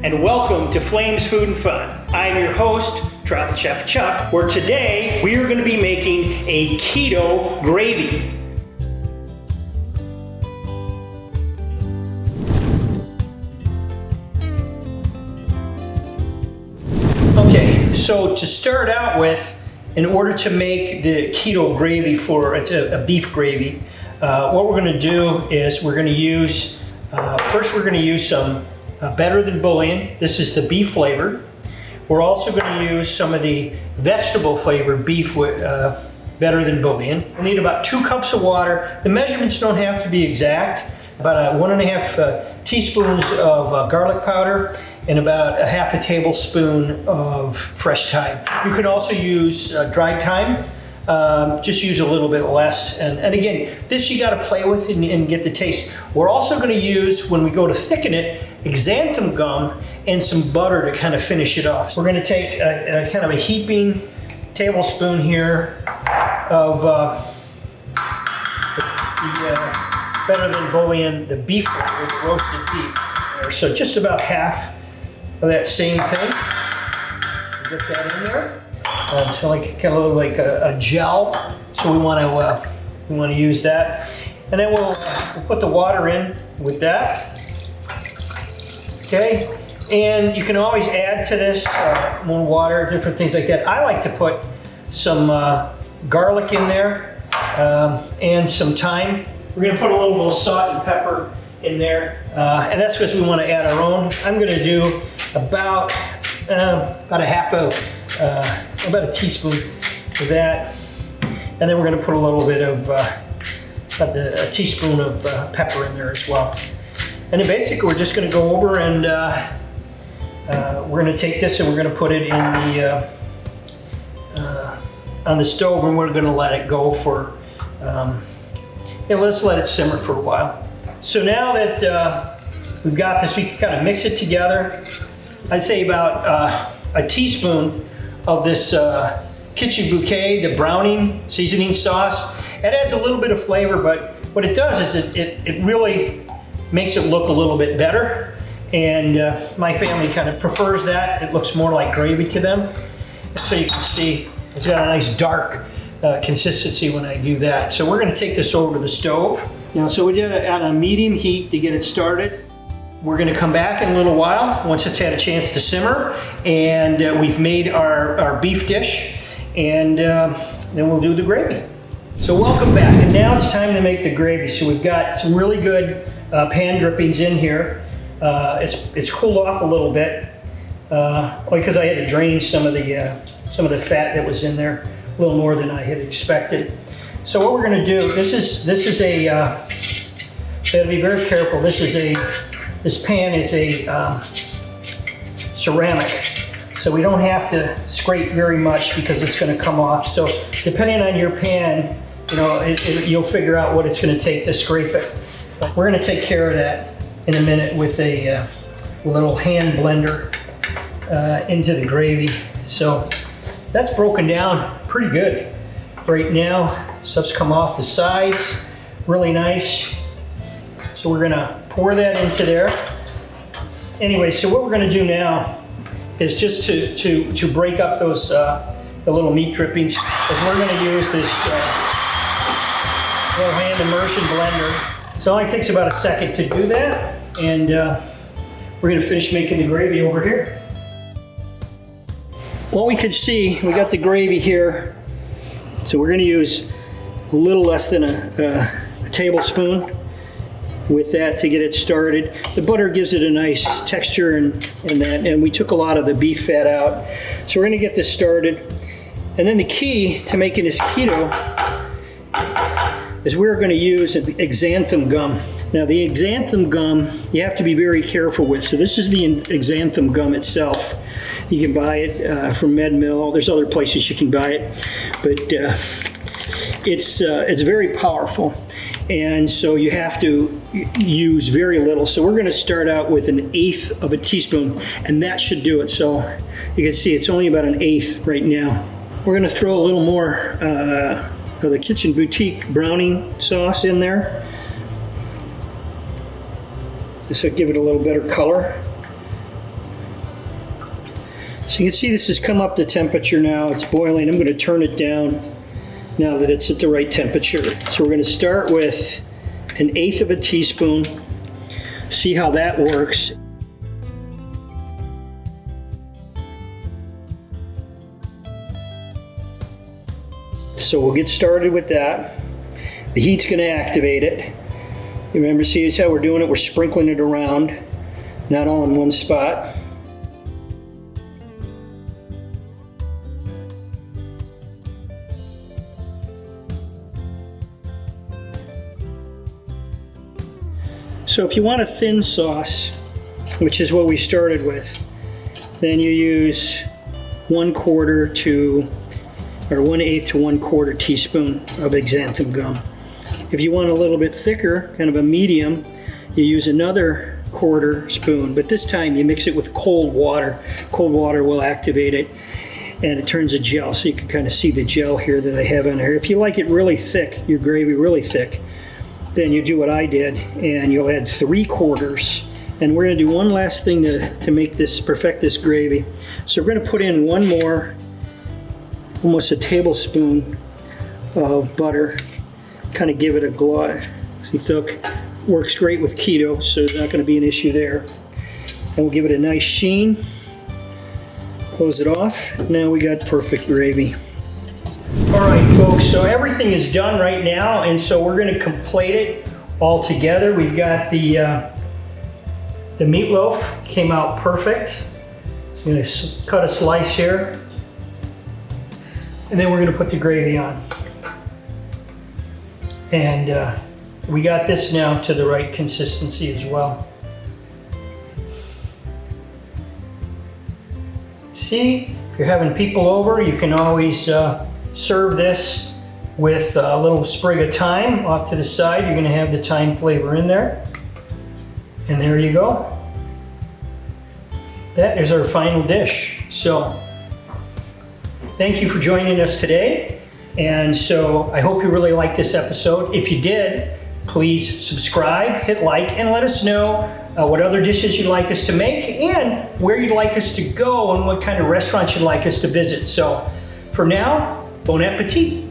and welcome to Flames Food and Fun. I'm your host, Travel Chef Chuck, where today we are going to be making a keto gravy. Okay, so to start out with, in order to make the keto gravy for a beef gravy, what we're going to do is we're going to use, first we're going to use some Better Than Bouillon. This is the beef flavor. We're also going to use some of the vegetable flavored beef Better Than Bouillon. We'll need about 2 cups of water. The measurements don't have to be exact. About 1.5 teaspoons of garlic powder and about 1/2 tablespoon of fresh thyme. You can also use dried thyme. Just use a little bit less. And again, this you got to play with and get the taste. We're also going to use, when we go to thicken it, xanthan gum and some butter to kind of finish it off. We're going to take a kind of a heaping tablespoon here of the Better Than Bouillon, the beef flavor, the roasted beef. So just about half of that same thing. Get that in there. It's like kind of like a gel, so we want to use that, and then we'll put the water in with that. Okay, and you can always add to this more water, different things like that. I like to put some garlic in there and some thyme. We're going to put a little salt and pepper in there, and that's because we want to add our own. I'm going to do about about a teaspoon of that, and then we're going to put a little bit of a teaspoon of pepper in there as well. And then basically we're just going to go over and we're going to take this and we're going to put it in the on the stove, and we're going to let it go for let's let it simmer for a while. So now that we've got this, we can kind of mix it together. I'd say about a teaspoon of this kitchen bouquet, the browning seasoning sauce. It adds a little bit of flavor, but what it does is it really makes it look a little bit better. And my family kind of prefers that. It looks more like gravy to them. And so you can see it's got a nice dark consistency when I do that. So we're going to take this over to the stove. So we did it on a medium heat to get it started. We're going to come back in a little while once it's had a chance to simmer, and we've made our beef dish, and then we'll do the gravy. So welcome back, and now it's time to make the gravy. So we've got some really good pan drippings in here. It's cooled off a little bit because I had to drain some of the fat that was in there, a little more than I had expected. So what we're going to do, this is a gotta be very careful. This pan is a ceramic, so we don't have to scrape very much because it's going to come off. So depending on your pan, you'll figure out what it's going to take to scrape it. But we're going to take care of that in a minute with a little hand blender into the gravy. So that's broken down pretty good right now. Stuff's come off the sides, really nice. So we're going to pour that into there. Anyway, so what we're going to do now is just to break up those the little meat drippings, is we're going to use this little hand immersion blender. So it only takes about a second to do that, and we're going to finish making the gravy over here. Well, we could see we got the gravy here, so we're going to use a little less than a tablespoon with that to get it started. The butter gives it a nice texture and we took a lot of the beef fat out. So we're going to get this started. And then the key to making this keto is we're going to use xanthan gum. Now the xanthan gum you have to be very careful with. So this is the xanthan gum itself. You can buy it from MedMill. There's other places you can buy it, but it's very powerful. And so you have to use very little. So we're going to start out with 1/8 of a teaspoon, and that should do it. So you can see it's only about 1/8 right now. We're going to throw a little more of the Kitchen Boutique browning sauce in there. This will give it a little better color. So you can see this has come up to temperature now. It's boiling. I'm going to turn it down now that it's at the right temperature. So we're going to start with 1/8 of a teaspoon. See how that works. So we'll get started with that. The heat's going to activate it. You remember, see how we're doing it? We're sprinkling it around, not all in one spot. So if you want a thin sauce, which is what we started with, then you use 1/4 to, or 1/8 to 1/4 teaspoon of xanthan gum. If you want a little bit thicker, kind of a medium, you use another 1/4 spoon, but this time you mix it with cold water. Cold water will activate it and it turns a gel, so you can kind of see the gel here that I have on here. If you like it really thick, your gravy really thick, then you do what I did and you'll add 3/4. And we're going to do one last thing to make this, perfect this gravy. So we're going to put in one more, almost a tablespoon of butter, kind of give it a gloss. See, look, works great with keto, so there's not going to be an issue there. And we'll give it a nice sheen. Close it off. Now we got perfect gravy. All right, folks, so everything is done right now, and so we're going to complete it all together. We've got the meatloaf, came out perfect. So I'm going to cut a slice here, and then we're going to put the gravy on. And we got this now to the right consistency as well. See, if you're having people over, you can always serve this with a little sprig of thyme off to the side. You're going to have the thyme flavor in there. And there you go. That is our final dish. So, thank you for joining us today. And so I hope you really liked this episode. If you did, please subscribe, hit like, and let us know what other dishes you'd like us to make and where you'd like us to go and what kind of restaurants you'd like us to visit. So for now, bon appetit.